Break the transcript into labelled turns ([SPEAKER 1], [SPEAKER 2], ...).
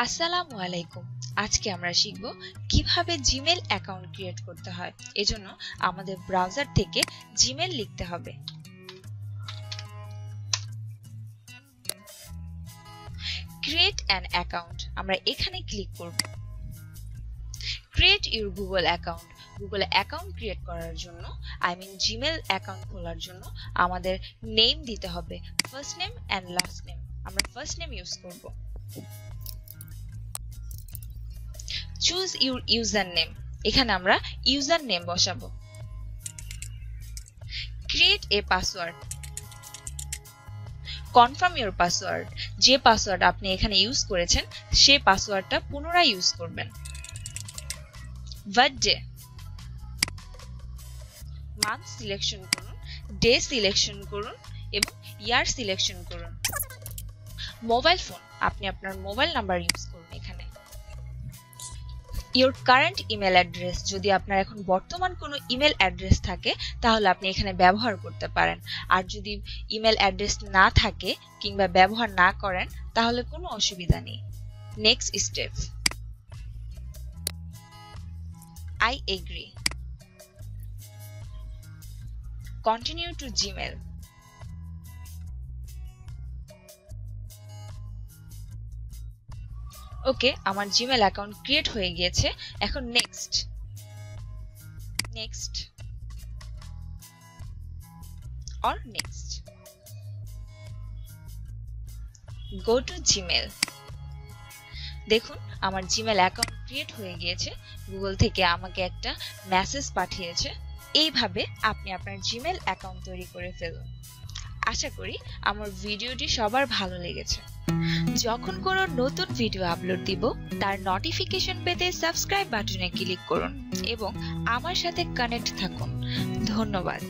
[SPEAKER 1] আসসালামু আলাইকুম। আজকে আমরা শিখব কিভাবে জিমেল অ্যাকাউন্ট ক্রিয়েট করতে হয়। এজন্য আমাদের ব্রাউজার থেকে জিমেল লিখতে হবে। ক্রিয়েট অ্যান অ্যাকাউন্ট, আমরা এখানে ক্লিক করব। Create your Google account, Google account create করার জন্য জিমেল অ্যাকাউন্ট খোলার জন্য আমাদের নেম দিতে হবে, first name and last name. আমরা ফার্স্ট নেম ইউজ করব। চুজ ইউর ইউজার নেম, এখানে আমরা ইউজার নেম বসাবো। Create a password, confirm your password, যে পাসওয়ার্ড আপনি এখানে ইউজ করেছেন সেই পাসওয়ার্ডটা পুনরায় ইউজ করবেন। বার্থডে, মান্থ সিলেকশন করুন, ডে সিলেকশন করুন এবং ইয়ার সিলেকশন করুন। মোবাইল ফোন, আপনি আপনার মোবাইল নাম্বার ইউজ করুন এখানে। ইউর কারেন্ট ইমেল অ্যাড্রেস, যদি আপনার এখন বর্তমান কোনো ইমেল অ্যাড্রেস থাকে তাহলে আপনি এখানে ব্যবহার করতে পারেন। আর যদি ইমেল অ্যাড্রেস না থাকে কিংবা ব্যবহার না করেন তাহলে কোনো অসুবিধা নেই। Next step, I agree. Continue to Gmail. ওকে, আমার জিমেল অ্যাকাউন্ট ক্রিয়েট হয়ে গিয়েছে। এখন next or next. Go to Gmail. দেখুন আমার জিমেল অ্যাকাউন্ট ক্রিয়েট হয়ে গিয়েছে। গুগল থেকে আমাকে একটা মেসেজ পাঠিয়েছে। এইভাবে আপনি আপনার জিমেল অ্যাকাউন্ট তৈরি করে ফেলুন। আশা করি আমার ভিডিওটি সবার ভালো লেগেছে। যখন কোনো নতুন ভিডিও আপলোড দিব তার নোটিফিকেশন পেতে সাবস্ক্রাইব বাটনে ক্লিক করুন এবং আমার সাথে কানেক্ট থাকুন। ধন্যবাদ।